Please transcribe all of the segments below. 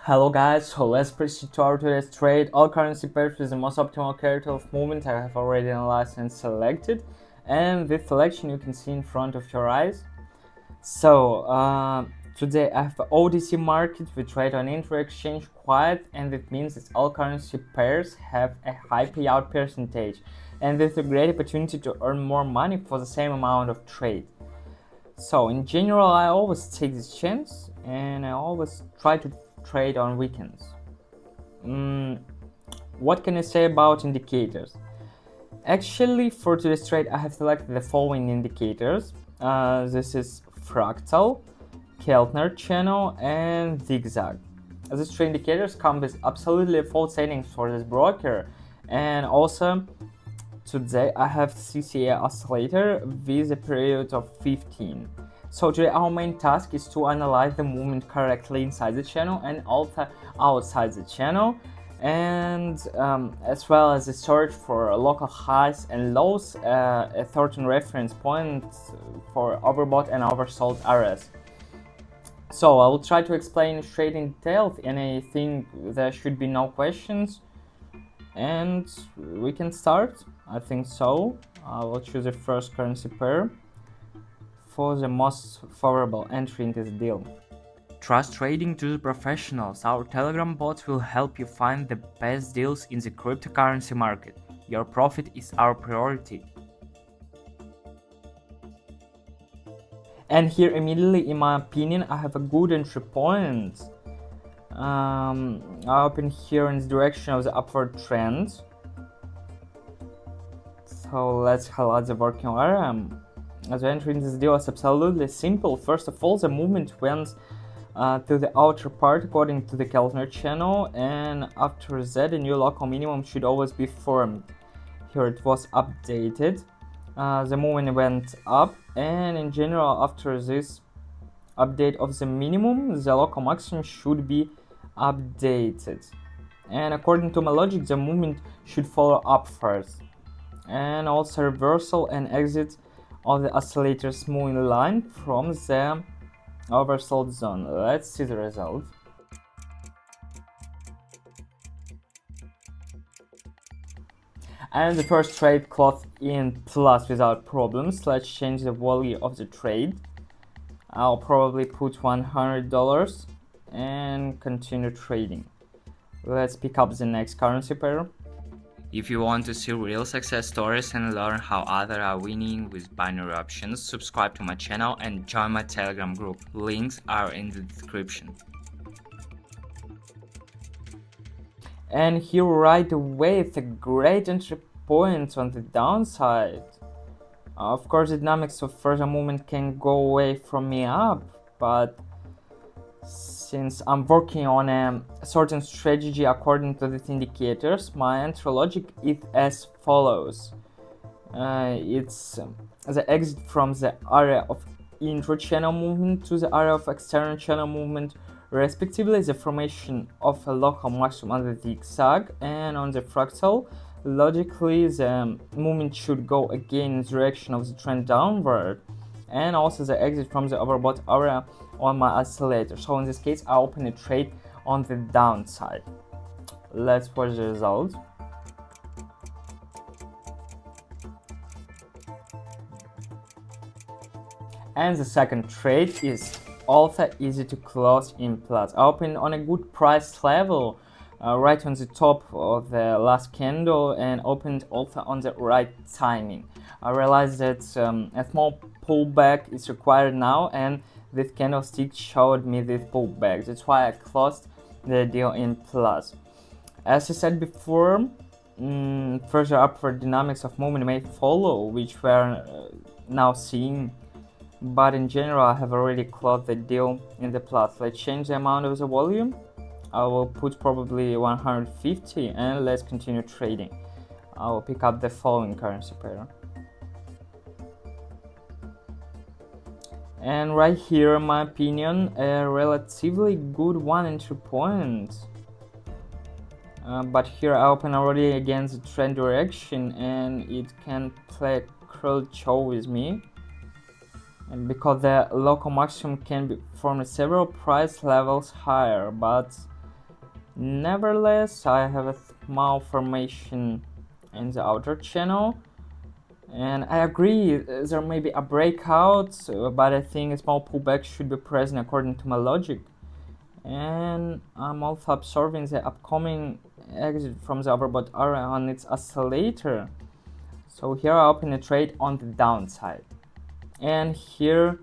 Hello guys, so let's proceed to our today's trade. All currency pairs with the most optimal character of movement I have already analyzed and selected, and this selection you can see in front of your eyes. So today I have the OTC market. We trade on inter-exchange quiet, and it means that all currency pairs have a high payout percentage, and this is a great opportunity to earn more money for the same amount of trade. So in general, I always take this chance, and I always try to trade on weekends. What can I say about indicators? Actually, for today's trade, I have selected the following indicators. This is fractal, Keltner channel, and zigzag. These three indicators come with absolutely default settings for this broker, and also today I have CCA oscillator with a period of 15. So today our main task is to analyze the movement correctly inside the channel and also outside the channel, and as well as the search for local highs and lows at certain reference points for overbought and oversold areas. So I will try to explain straight in detail, and I think there should be no questions, and we can start. I think so. I will choose the first currency pair for the most favorable entry into the deal. Trust trading to the professionals. Our Telegram bots will help you find the best deals in the cryptocurrency market. Your profit is our priority. And here immediately, in my opinion, I have a good entry point. I open here in the direction of the upward trend. So let's highlight the working area. As we enter in this deal is absolutely simple. First of all, the movement went to the outer part according to the Keltner channel, and after that a new local minimum should always be formed. Here it was updated. The movement went up, and in general after this update of the minimum, the local maximum should be updated, and according to my logic the movement should follow up first, and also reversal and exit of the oscillator's moving line from the oversold zone. Let's see the result. And the first trade closed in plus without problems. Let's change the value of the trade. I'll probably put $100 and continue trading. Let's pick up the next currency pair. If you want to see real success stories and learn how others are winning with binary options, subscribe to my channel and join my Telegram group. Links are in the description. And here right away it's a great entry point on the downside. Of course, the dynamics of further movement can go away from me up, but since I'm working on a certain strategy according to these indicators, my entry logic is as follows. It's the exit from the area of intra-channel movement to the area of external channel movement, respectively the formation of a local maximum on the zigzag, and on the fractal, logically the movement should go again in the direction of the trend downward, and also the exit from the overbought area on my oscillator. So in this case I open a trade on the downside. Let's watch the result. And the second trade is also easy to close in plus. I opened on a good price level, right on the top of the last candle, and opened also on the right timing. I realized that a small pullback is required now, and this candlestick showed me this pullback. That's why I closed the deal in plus. As I said before, further upward dynamics of movement may follow, which we are now seeing, but in general I have already closed the deal in the plus. Let's change the amount of the volume. I will put probably 150, and let's continue trading. I will pick up the following currency pair. And right here, in my opinion, a relatively good one entry point. But here I open already against the trend direction, and it can play cruel show with me. And because the local maximum can be from several price levels higher, but Nevertheless, I have a small formation in the outer channel, and I agree there may be a breakout, but I think a small pullback should be present according to my logic. And I'm also observing the upcoming exit from the overbought area on its oscillator. So here I open a trade on the downside, and here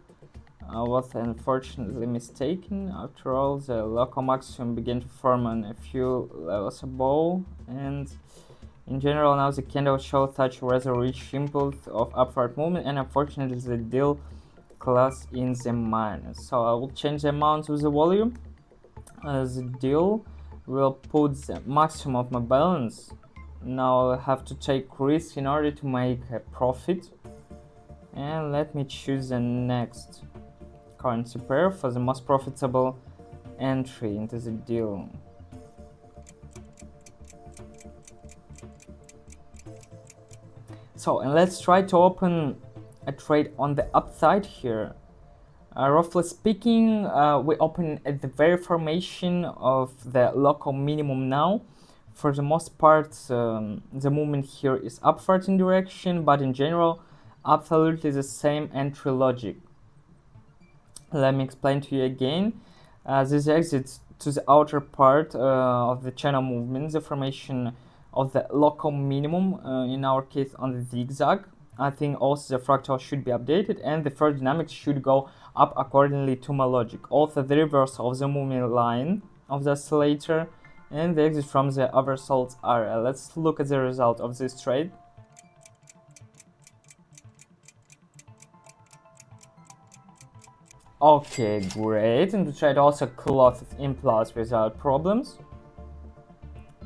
I was unfortunately mistaken. After all, the local maximum began to form on a few levels above, and in general now the candle shows such a rather rich impulse of upward movement, and unfortunately the deal closed in the minus. So I will change the amount with the volume. The deal will put the maximum of my balance. Now I have to take risk in order to make a profit. And let me choose the next currency pair for the most profitable entry into the deal. So, and let's try to open a trade on the upside here. Roughly speaking, we open at the very formation of the local minimum now. For the most part, the movement here is upward in direction, but in general, absolutely the same entry logic. Let me explain to you again. This exits to the outer part of the channel movement, the formation of the local minimum, in our case on the zigzag. I think also the fractal should be updated, and the first dynamics should go up accordingly to my logic. Also the reverse of the moving line of the oscillator and the exit from the oversold area. Let's look at the result of this trade. Okay, great, and the trade also closes in plus without problems.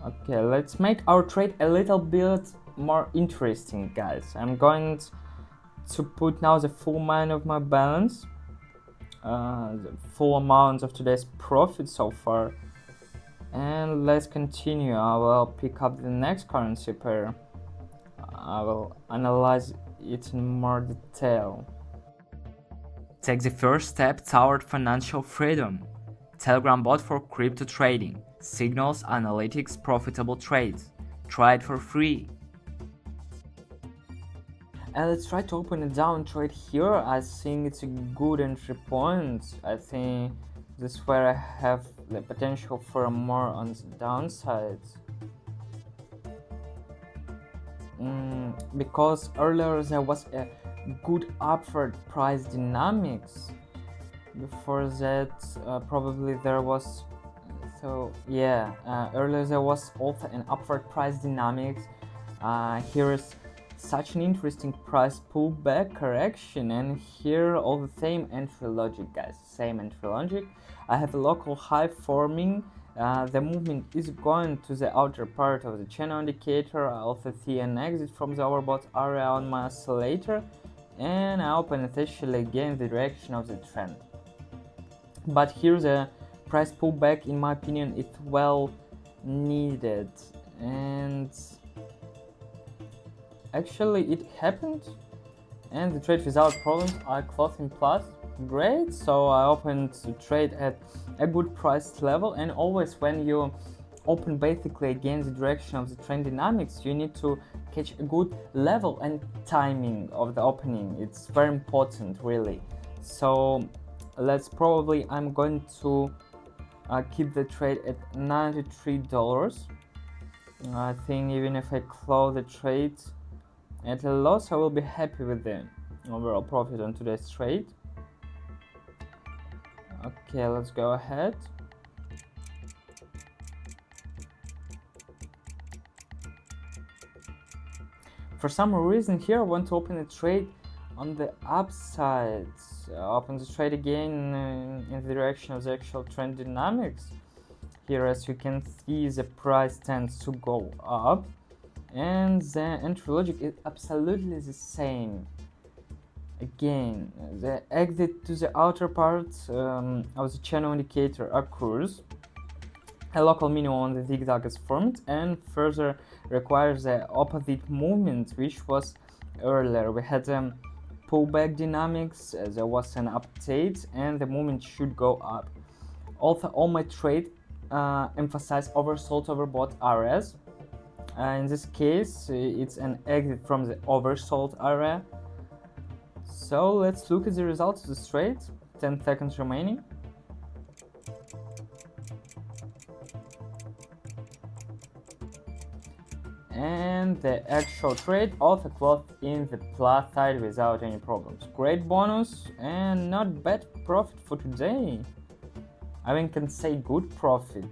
Okay, let's make our trade a little bit more interesting, guys. I'm going to put now the full amount of my balance, the full amount of today's profit so far, and let's continue. I will pick up the next currency pair. I will analyze it in more detail. Take the first step toward financial freedom. Telegram bot for crypto trading. Signals, analytics, profitable trades. Try it for free. And let's try to open a down trade here. I think it's a good entry point. I think this is where I have the potential for more on the downside. Because earlier there was a good upward price dynamics. Before that, probably there was. So yeah, earlier there was also an upward price dynamics. Here is such an interesting price pullback correction, and here all the same entry logic, guys. Same entry logic. I have a local high forming. The movement is going to the outer part of the channel indicator. I also see an exit from the overbought area on my oscillator, and I open essentially again the direction of the trend. But here the price pullback, in my opinion, is well needed, and actually it happened, and the trade without problems. I closed in plus. Great. So I opened the trade at a good price level, and always when you open basically against the direction of the trend dynamics, you need to catch a good level and timing of the opening. It's very important, really. So I'm going to keep the trade at $93. I think even if I close the trade at a loss, I will be happy with the overall profit on today's trade. Okay, let's go ahead. For some reason here I want to open a trade on the upside. Open the trade again in the direction of the actual trend dynamics. Here, as you can see, the price tends to go up, and the entry logic is absolutely the same. Again, the exit to the outer part of the channel indicator occurs. A local minimum on the zigzag is formed, and further requires the opposite movement, which was earlier. We had pullback dynamics, there was an update, and the movement should go up. Also, all my trade emphasize oversold overbought areas. In this case, it's an exit from the oversold area. So let's look at the results of this trade. 10 seconds remaining. And the actual trade also closed in the plus side without any problems. Great bonus and not bad profit for today. I mean, can say good profit.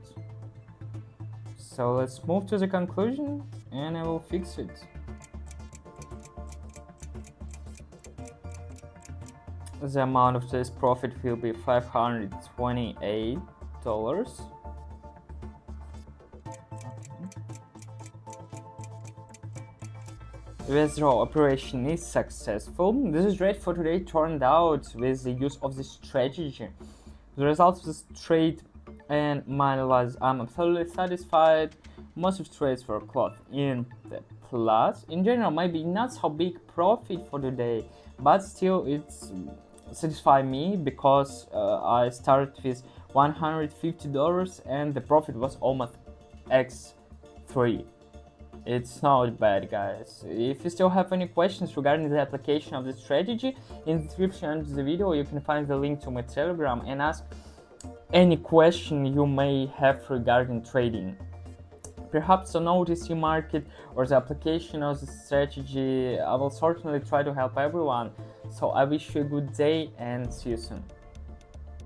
So let's move to the conclusion and I will fix it. The amount of this profit will be $528. Withdrawal operation is successful. This trade for today turned out with the use of this strategy. The results of this trade and mine was I'm absolutely satisfied. Most of trades were closed in the plus. In general, maybe not so big profit for today, but still it's satisfy me because I started with $150 and the profit was almost x3. It's not bad, guys. If you still have any questions regarding the application of this strategy, in the description of the video you can find the link to my Telegram and ask any question you may have regarding trading. Perhaps on OTC market or the application of the strategy, I will certainly try to help everyone. So I wish you a good day and see you soon.